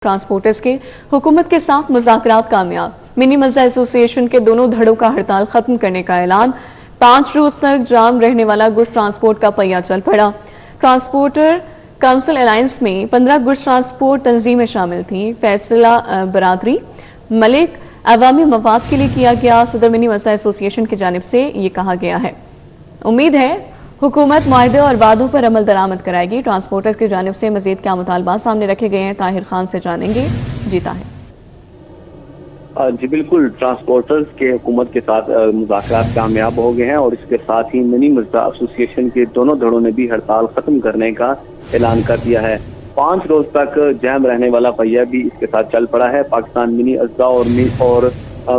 Transporters के हुकूमत के साथ मुज़ाकरात कामयाब। मिनी मज़ा एसोसिएशन के दोनों धड़ों का हड़ताल खत्म करने का ऐलान। 5 रोज तक जाम रहने वाला गुड्स ट्रांसपोर्ट का पहिया चल पड़ा। ट्रांसपोर्टर काउंसिल अलायंस में 15 गुड्स ट्रांसपोर्ट तंजीमें शामिल थीं। फैसला बरादरी मलिक अवामी मवाद के लिए किया गया। सदर मिनी मज़ा एसोसिएशन की जानिब से ये कहा गया है, उम्मीद है हुकूमत मुआहदे और वादों पर अमल दरामद कराएगी। ट्रांसपोर्टर्स की जानिब से मजीद क्या मुतालबात सामने रखे गए हैं, ताहिर खान से जानेंगे। जी ताहिर। जी बिल्कुल, ट्रांसपोर्टर्स के हुकूमत के साथ मुज़ाकरात कामयाब हो गए हैं और इसके साथ ही मिनी मज़ा एसोसिएशन के दोनों धड़ों ने भी हड़ताल खत्म करने का ऐलान कर दिया है। 5 रोज तक जैम रहने वाला पहिया भी इसके साथ चल पड़ा है। पाकिस्तान मिनी अज़्ज़ा और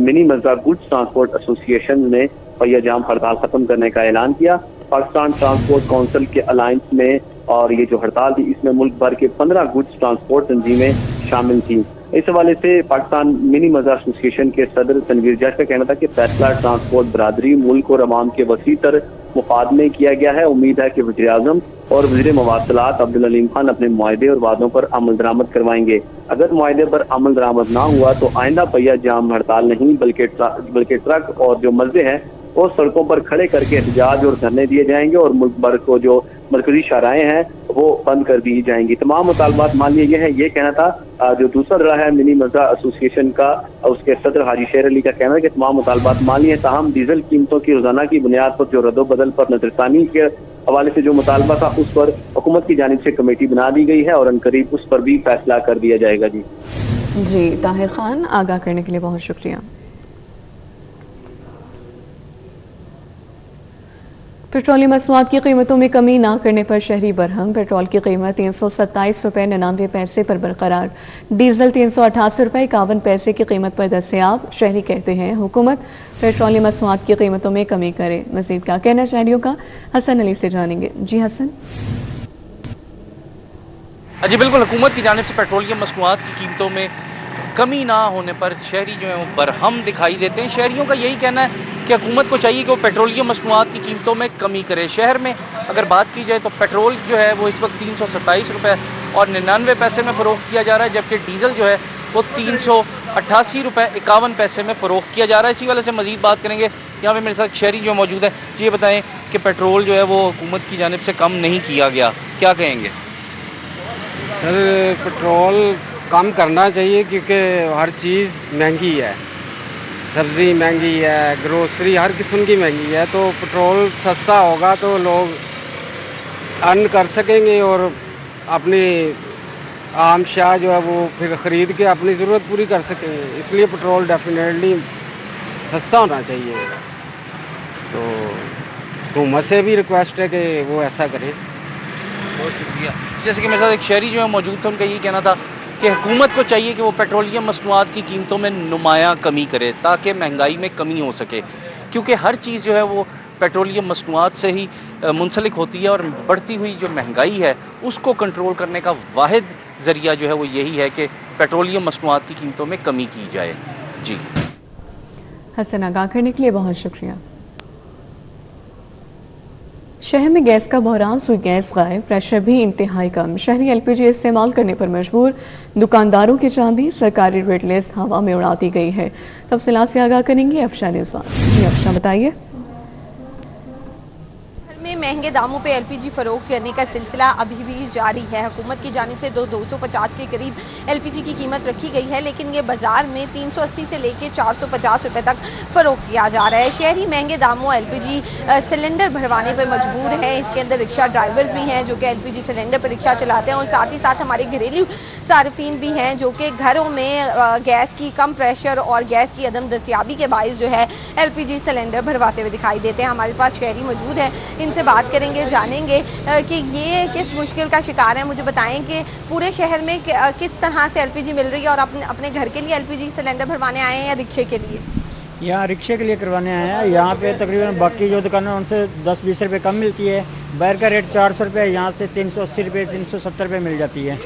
मिनी मज़ा गुड्स ट्रांसपोर्ट एसोसिएशन ने पहिया जाम हड़ताल खत्म करने का ऐलान किया। पाकिस्तान ट्रांसपोर्ट काउंसिल के अलायंस में और ये जो हड़ताल थी इसमें मुल्क भर के 15 गुड्स ट्रांसपोर्ट तंजीमें शामिल थी। इस हवाले से पाकिस्तान मिनी मज़ा एसोसिएशन के सदर तनवीर जट का कहना था कि फैसला ट्रांसपोर्ट बरादरी मुल्क और अवाम के वसी तर मुफाद में किया गया है। उम्मीद है कि वज़ीर आज़म और वज़ीर मवासलात अब्दुल अलीम खान अपने मुआहदे और वादों पर अमल दरामद करवाएंगे। अगर मुआहदे पर अमल दरामद ना हुआ तो आइंदा पहिया जाम हड़ताल नहीं बल्कि ट्रक और जो मज़े हैं वो सड़कों पर खड़े करके एहतजाज और धरने दिए जाएंगे और मुल्क भर को जो मरकजी शाहराएं हैं वो बंद कर दी जाएंगी। तमाम मुतालबात मान लिए गए हैं, ये कहना था। जो दूसरा रहा है मिनी मज़ा एसोसिएशन का, उसके सदर हाजी शेर अली का कहना है कि तमाम मुतालबात मान लिए, ताहम डीजल कीमतों की रोजाना की बुनियाद पर जो रद्दोबदल पर नजरसानी के हवाले से जो मुतालबा था उस पर हुकूमत की जानिब से कमेटी बना दी गई है और अनकरीब उस पर भी फैसला कर दिया जाएगा। जी ताहिर खान, आगाह करने के लिए बहुत शुक्रिया। पेट्रोलियम मसनूआत की कीमतों में कमी ना करने पर शहरी बरहम। पेट्रोल की कीमत 327 रुपये 99 पैसे पर बरकरार। डीजल 388 रुपये 51 पैसे की कीमत पर दस्तयाब। शहरी कहते हैं हुकूमत पेट्रोलियम मसनूआत की कीमतों में कमी करे। मजीद क्या कहना शहरियों का, हसन अली से जानेंगे। जी हसन। जी बिल्कुल, हुकूमत की जानिब से पेट्रोलियम मसनूआत की कीमतों में कमी ना होने पर शहरी जो है वो बरहम दिखाई देते हैं। शहरियों का यही कहना है कि हुकूमत को चाहिए कि वो पेट्रोलियम मसनूआत की कीमतों में कमी करे। शहर में अगर बात की जाए तो पेट्रोल जो है वो इस वक्त 327 रुपये और 99 पैसे में फ़रोख्त किया जा रहा है, जबकि डीज़ल जो है वो 388 रुपये 51 पैसे में फ़रोख्त किया जा रहा है। इसी वजह से मज़ीद बात करेंगे। यहाँ पे मेरे साथ शहरी जो मौजूद है, ये बताएँ कि पेट्रोल जो है वो हुकूमत की जानिब से कम नहीं किया गया, क्या कहेंगे? सर, पेट्रोल कम करना चाहिए क्योंकि हर चीज़ महंगी है। सब्ज़ी महंगी है, ग्रोसरी हर किस्म की महंगी है। तो पेट्रोल सस्ता होगा तो लोग अर्न कर सकेंगे और अपनी आम शाह जो है वो फिर ख़रीद के अपनी ज़रूरत पूरी कर सकेंगे। इसलिए पेट्रोल डेफिनेटली सस्ता होना चाहिए। तो हुकूमत से भी रिक्वेस्ट है कि वो ऐसा करें। बहुत शुक्रिया। जैसे कि मेरे साथ एक शहरी जो है मौजूद था, उनका यही कहना था कि हुकूमत को चाहिए कि वो पेट्रोलियम मसनूआत की कीमतों में नुमायाँ कमी करे ताकि महंगाई में कमी हो सके, क्योंकि हर चीज़ जो है वो पेट्रोलियम मसनूआत से ही मुंसलिक होती है और बढ़ती हुई जो महंगाई है उसको कंट्रोल करने का वाहिद ज़रिया जो है वो यही है कि पेट्रोलियम मसनूआत की कीमतों में कमी की जाए। जी हसन, आगाह करने के लिए बहुत शुक्रिया। शहर में गैस का बहरान, सुई गैस गायब, प्रेशर भी इंतहाई कम। शहरी एलपीजी इस्तेमाल करने पर मजबूर। दुकानदारों की चांदी सरकारी रेट लिस्ट हवा में उड़ा दी गई है। तफसीलात से आगाह करेंगे अफशा रिजवान। जी अफशा, बताइए। महंगे दामों पे एलपीजी फरोख्त करने का सिलसिला अभी भी जारी है। हुकूमत की जानिब से 250 के करीब एलपीजी की कीमत रखी गई है, लेकिन ये बाजार में 380 से लेकर 450 रुपए तक फरोख्त किया जा रहा है। शहरी महंगे दामों एलपीजी सिलेंडर भरवाने पर मजबूर है। इसके अंदर रिक्शा ड्राइवर्स भी हैं जो कि एलपीजी सिलेंडर पर रिक्शा चलाते हैं और साथ ही साथ हमारे घरेलू सार्फिन भी हैं जो कि घरों में गैस की कम प्रेशर और गैस की अदम दस्तियाबी के बायस जो है एलपीजी सिलेंडर भरवाते हुए दिखाई देते हैं। हमारे पास शहरी मौजूद है, इनसे बात करेंगे, जानेंगे कि ये किस मुश्किल का शिकार है। मुझे बताएं कि पूरे शहर में किस तरह से एलपीजी मिल रही है और अपने घर के लिए एलपीजी सिलेंडर भरवाने आए हैं या रिक्शे के लिए? यहाँ रिक्शे के लिए करवाने आए हैं। यहाँ पे तकरीबन बाकी जो दुकानें उनसे 10-20 रुपये कम मिलती है। बाहर का रेट 400 रुपये, यहाँ से 380 रुपये 370 रुपये मिल जाती है।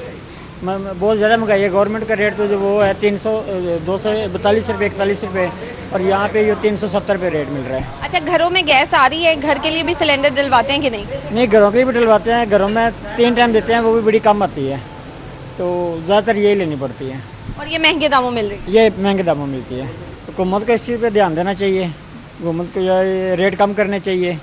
बहुत ज़्यादा महंगाई है। गवर्नमेंट का रेट तो जो वो है 242 रुपये 41 रुपये और यहाँ पे ये 370 रुपये रेट मिल रहा है। अच्छा, घरों में गैस आ रही है, घर के लिए भी सिलेंडर डलवाते हैं कि नहीं? नहीं, घरों के लिए भी डलवाते हैं। घरों में 3 टाइम देते हैं, वो भी बड़ी कम आती है। तो ज़्यादातर यही लेनी पड़ती है। और ये महंगे दामों मिल रही है। ये महंगे दामों में मिलती है। हुकूमत को इस चीज़ पे ध्यान देना चाहिए, हुकूमत को ये रेट कम करने चाहिए।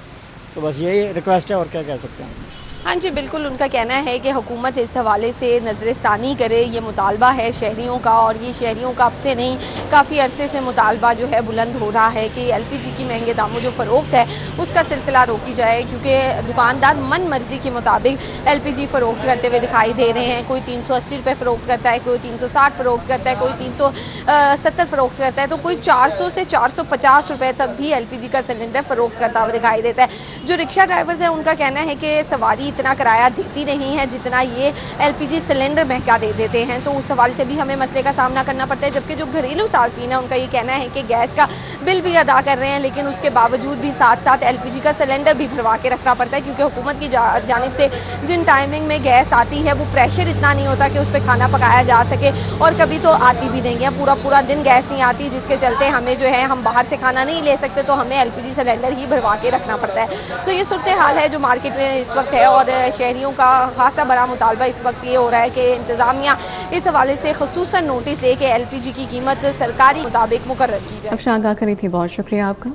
तो बस यही रिक्वेस्ट है, और क्या कह सकते हैं। हाँ जी, बिल्कुल उनका कहना है कि हुकूमत इस हवाले से नज़रसानी करे। ये मुतालबा है शहरियों का, और ये शहरियों का अब से नहीं काफ़ी अरसे से मुतालबा जो है बुलंद हो रहा है कि LPG की महंगे दामों जो फ़रोख्त है उसका सिलसिला रोकी जाए, क्योंकि दुकानदार मन मर्ज़ी के मुताबिक LPG फ़रोख्त करते हुए दिखाई दे रहे हैं। कोई 380 रुपये फ़रोख्त करता है, कोई 360 फ़रोख्त करता है, कोई 370 फ़रोख्त करता है, तो कोई 400 से 450 रुपये तक भी LPG का सिलेंडर फ़रोख्त करता हुआ दिखाई देता है। जो रिक्शा ड्राइवर्स हैं उनका कहना है कि सवारी इतना किराया देती नहीं है जितना ये LPG सिलेंडर महंगा दे देते हैं, तो उस सवाल से भी हमें मसले का सामना करना पड़ता है। जबकि जो घरेलू सार्फिन है उनका ये कहना है कि गैस का बिल भी अदा कर रहे हैं, लेकिन उसके बावजूद भी साथ साथ LPG का सिलेंडर भी भरवा के रखना पड़ता है, क्योंकि हुकूमत की जानिब से जिन टाइमिंग में गैस आती है वो प्रेशर इतना नहीं होता कि उस पर खाना पकाया जा सके, और कभी तो आती भी नहीं है, पूरा दिन गैस नहीं आती, जिसके चलते हमें जो है हम बाहर से खाना नहीं ले सकते, तो हमें LPG सिलेंडर ही भरवा के रखना पड़ता है। तो ये सूरत हाल है जो मार्केट में इस वक्त है, और शहरियों का खासा बड़ा मुतालबा इस वक्त ये हो रहा है कि इंतज़ामिया इस हवाले से खुसूसन नोटिस लेके LPG की कीमत सरकारी मुताबिक मुकर्रर की जाए। अब आगाह करी थी, बहुत शुक्रिया आपका।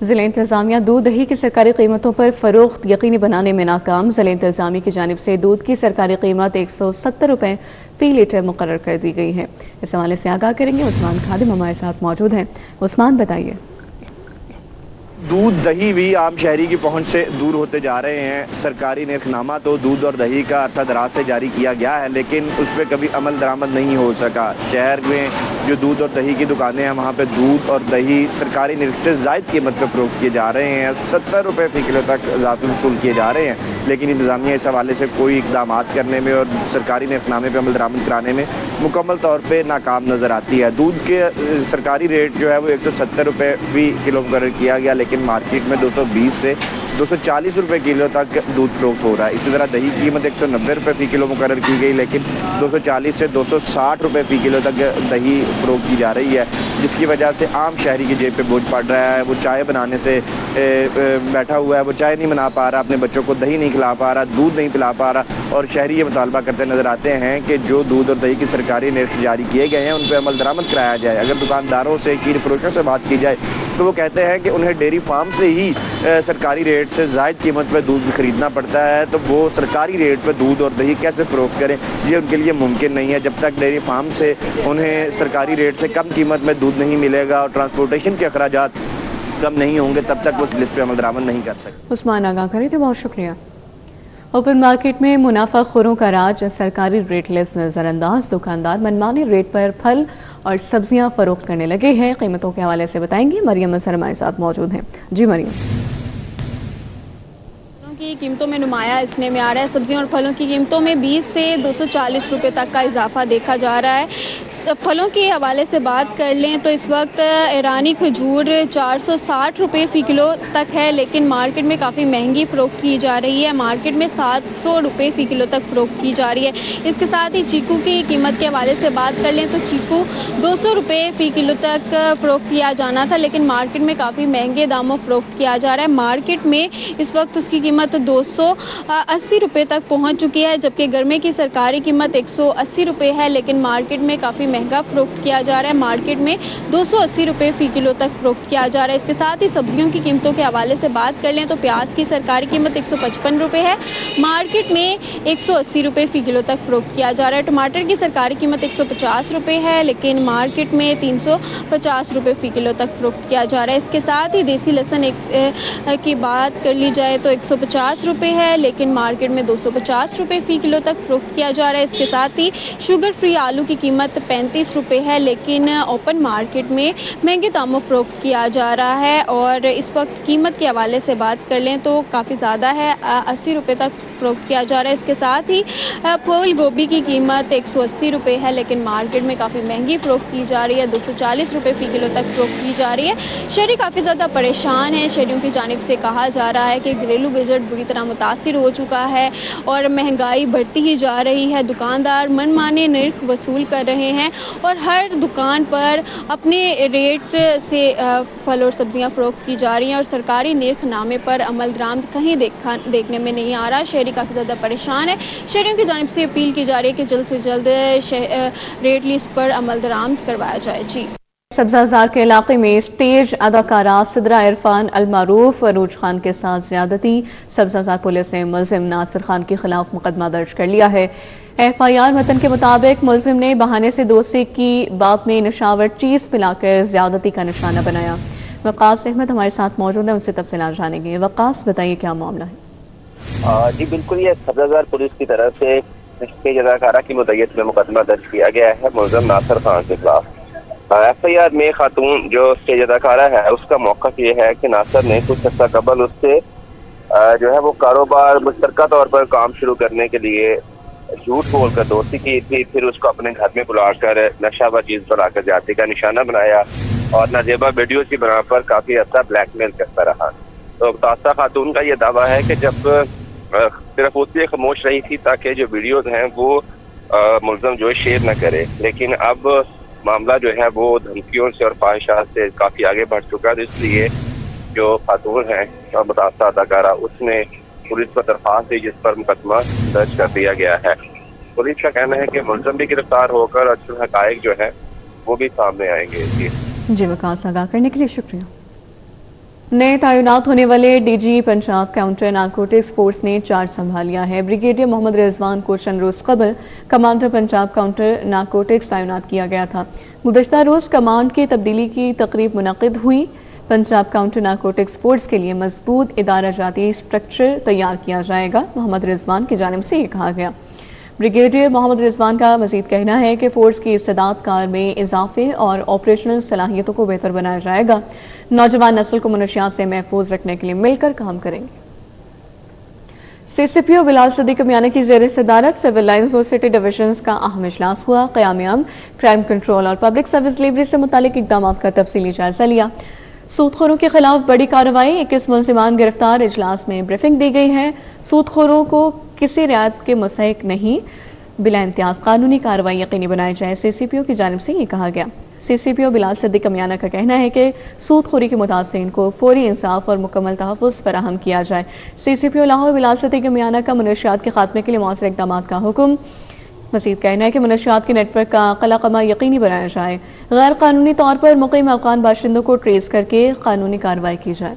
ज़िला इंतज़ामिया दूध दही की सरकारी कीमतों पर फ़रोख्त यकीनी बनाने में नाकाम। ज़िला इंतज़ामिया की जानिब से दूध की सरकारी कीमत 170 रुपये फ़ी लीटर मुकर्रर कर दी गई है। इस हवाले से आगाह करेंगे उस्मान खादिम हमारे साथ मौजूद हैं। उस्मान, बताइए। दूध दही भी आम शहरी की पहुंच से दूर होते जा रहे हैं। सरकारी निर्खनामा तो दूध और दही का अरसा दराज से जारी किया गया है, लेकिन उस पर कभी अमल दरामद नहीं हो सका। शहर में जो दूध और दही की दुकानें हैं वहाँ पे दूध और दही सरकारी निर्ख से ज़ायद कीमत पर फ़रोख्त किए जा रहे हैं। 70 रुपये फ़ी किलो तक इजाफे वसूल किए जा रहे हैं, लेकिन इंतज़ामिया इस हवाले से कोई इकदाम करने में और सरकारी निर्खनामे पर अमल दरामद कराने में मुकम्मल तौर पर नाकाम नज़र आती है। दूध के सरकारी रेट जो है वो 170 रुपये फ़ी किलो मुकर्रर किया गया, लेकिन मार्केट में 220 से 240 रुपये किलो तक दूध फ़रोख्त हो रहा है। इसी तरह दही की कीमत 190 रुपये फ़ी किलो मुकर्रर की गई, लेकिन 240 से 260 रुपये फ़ी किलो तक दही फ़रोख्त की जा रही है, जिसकी वजह से आम शहरी की जेब पे बोझ पड़ रहा है। वो चाय बनाने से बैठा हुआ है, वो चाय नहीं बना पा रहा, अपने बच्चों को दही नहीं खिला पा रहा, दूध नहीं पिला पा रहा, और शहरी ये मुतालबा करते नज़र आते हैं कि जो दूध और दही की सरकारी निर्ख जारी किए गए हैं उन पर अमल दरामद कराया जाए। अगर दुकानदारों से, शीर फरोशों से बात की जाए तो वो कहते हैं कि उन्हें डेयरी फार्म से ही सरकारी रेट से ज़ायद कीमत पर दूध खरीदना पड़ता है, तो वो सरकारी रेट पर दूध और दही कैसे फ़रोख्त करें, ये उनके लिए मुमकिन नहीं है। जब तक डेयरी फार्म से उन्हें सरकारी रेट से कम कीमत में दूध नहीं मिलेगा और ट्रांसपोर्टेशन के अखराजात कम नहीं होंगे, तब तक उस लिस्ट पर अमल दरामद नहीं कर सकते। उस्मान, आगाह करे थे, बहुत शुक्रिया। ओपन मार्केट में मुनाफाखोरों का राज, सरकारी रेट लिस्ट नज़रअंदाज। दुकानदार मनमाने रेट पर फल और सब्जियां फरोख्त करने लगे हैं। कीमतों के हवाले से बताएंगे मरियम असर हमारे साथ मौजूद हैं। जी मरियम। की कीमतों में नुमाया इसने में आ रहा है। सब्जियों और फलों की कीमतों में 20 से 240 रुपये तक का इजाफा देखा जा रहा है। फलों के हवाले से बात कर लें तो इस वक्त ईरानी खजूर 460 रुपये फ़ी किलो तक है, लेकिन मार्केट में काफ़ी महंगी फ़रोख्त की जा रही है। मार्केट में 700 रुपये फ़ी किलो तक फ़रोख्त की जा रही है। इसके साथ ही चीकू की कीमत के हवाले से बात कर लें तो चीकू 200 रुपये फ़ी किलो तक फ़रोख्त किया जाना था, लेकिन मार्केट में काफ़ी महंगे दामों फ़रोख्त किया जा रहा है। मार्केट में इस वक्त उसकी कीमत 280 रुपये तक पहुंच चुकी है, जबकि गर्मे की सरकारी कीमत 180 रुपये है, लेकिन मार्केट में काफ़ी महंगा फ़रोख्त किया जा रहा है। मार्केट में 280 रुपये फ़ी किलो तक फ़रोख्त किया जा रहा है। इसके साथ ही सब्जियों की कीमतों के हवाले से बात कर लें तो प्याज की सरकारी कीमत 155 रुपये है, मार्केट में 180 रुपये फ़ी किलो तक फ़रोख्त किया जा रहा है। टमाटर की सरकारी कीमत 150 रुपये है, लेकिन मार्केट में 350 रुपये फ़ी किलो तक फ़रोख्त किया जा रहा है। इसके साथ ही देसी लहसुन की बात कर ली जाए तो 150 रुपये है, लेकिन मार्केट में 250 रुपये फ़ी किलो तक फ़रोख्त किया जा रहा है। इसके साथ ही शुगर फ्री आलू की कीमत 35 रुपये है, लेकिन ओपन मार्केट में महंगे दामों फ़रोख्त किया जा रहा है। और इस वक्त कीमत के हवाले से बात कर लें तो काफ़ी ज़्यादा है, 80 रुपये तक फ़रोख्त किया जा रहा है। इसके साथ ही फूल गोभी की कीमत 180 रुपये है, लेकिन मार्केट में काफ़ी महंगी फ़रोख्त की जा रही है, 240 रुपये फ़ी किलो तक फ़रोख्त की जा रही है। शहरी काफ़ी ज़्यादा परेशान है। शहरियों की जानिब से कहा जा रहा है कि घरेलू बजट बुरी तरह मुतासिर हो चुका है और महंगाई बढ़ती ही जा रही है। दुकानदार मनमाने निर्ख वसूल कर रहे हैं हैं और हर दुकान पर अपने रेट से फल और सब्जियां फ़रोख्त की जा रही हैं और सरकारी निर्खनामे पर अमल दरामद कहीं देखने में नहीं आ रहा। शहरी काफ़ी ज़्यादा परेशान है। शहरियों की जानिब से अपील की जा रही है कि जल्द से जल्द रेट लिस्ट पर अमल दरामद करवाया जाए। जी, सब्जाजार के इलाके में स्टेज अदाकारा सिद्रा इरफान अलमारूफ अरूज खान के साथ ज्यादती। सब्जाजार पुलिस ने मुलजिम नासिर खान के खिलाफ मुकदमा दर्ज कर लिया है। FIR मतन के मुताबिक मुलजिम ने बहाने से दोस्ती की बात में नशावर चीज पिलाकर ज्यादती का निशाना बनाया। वकास अहमद हमारे साथ मौजूद है, उनसे तफसीलात जानेंगे। वकास, बताइए क्या मामला है? जी बिल्कुल, ये सब्जाजार पुलिस की तरफ से स्टेज अदाकारा की मुद्दत में मुकदमा दर्ज किया गया है मुलजिम नासिर खान के खिलाफ। FIR में खातून जो स्टेज अदाकारा है उसका मौक़िफ़ ये है कि नासिर ने कुछ अर्सा कबल उससे जो है वो कारोबार मुश्तरका तौर पर काम शुरू करने के लिए झूठ बोलकर दोस्ती की थी। फिर उसको अपने घर में बुलाकर नशा व चीज बनाकर जाति का निशाना बनाया और नाजेबा वीडियो की बना पर काफी अर्सा ब्लैकमेल करता रहा। तो तासा खातून का ये दावा है कि जब सिर्फ उससे खामोश रही थी ताकि जो वीडियोज हैं वो मुलज़म जो है शेयर न करे, लेकिन अब मामला जो है वो धमकियों से और ख्वाहिशात से काफी आगे बढ़ चुका है। तो इसलिए जो खातून है और मुतासरा अदाकारा उसने पुलिस को दरख्वास्त दी जिस पर मुकदमा दर्ज कर दिया गया है। पुलिस का कहना है कि मुलज़म भी गिरफ्तार होकर असल हक़ाइक़ जो है वो भी सामने आएंगे। जी, वकास आगाह करने के लिए शुक्रिया। नए तैनात होने वाले DG Punjab counter narcotics force ने चार्ज संभाल लिया है। ब्रिगेडियर मोहम्मद रिजवान को चंद रोज कबल कमांडर पंजाब काउंटर नारकोटिक्स तैनात किया गया था। गुज़श्ता रोज कमांड की तब्दीली की तकरीब मुनक़िद हुई। पंजाब काउंटर नारकोटिक्स फोर्स के लिए मजबूत इदारा जाती स्ट्रक्चर तैयार किया जाएगा, मोहम्मद रिजवान की जानिब से ये कहा गया। ब्रिगेडियर मोहम्मद रिजवान का मजीद कहना है कि फोर्स की इस्तेदाद कार में इजाफे और ऑपरेशनल सलाहियतों को बेहतर बनाया जाएगा। नौजवान नस्ल को मनशियात से महफूज रखने के लिए मिलकर काम करेंगे। CCPO बिलाल सदीक मियानी की ज़ेर सदारत सिविल लाइन्स और सिटी डिविजन्स का अहम इजलास हुआ। क़याम क्राइम कंट्रोल और पब्लिक सर्विस डिलीवरी से मुतालिक इक़दाम का तफसीली जायजा लिया। सूदखोरों के खिलाफ बड़ी कार्रवाई, 21 मुलजिमान गिरफ्तार। इजलास में ब्रीफिंग दी गई है। सूदखोरों को किसी रियायत के मुस्तहिक नहीं, बिला इम्तियाज कानूनी कार्रवाई यकीनी बनाई जाए, CCPO की जानिब से ये कहा गया। CCPO बिलाल सदीक मियानी का कहना है कि सूदखोरी के मुतासिरीन को फौरी इंसाफ और मुकम्मल तहफ़्फ़ुज़ फराहम किया जाए। CCPO लाहौर बिलाल सदीक मियानी का मनशियात के खात्मे के लिए मौसर इक़दाम का हुक्म। मज़ीद कहना है कि मनशियात के नेटवर्क का कलाकमा यकीनी बनाया जाए। गैर कानूनी तौर पर मुक़ीम अफ़गान बाशिंदों को ट्रेस करके कानूनी कार्रवाई की जाए।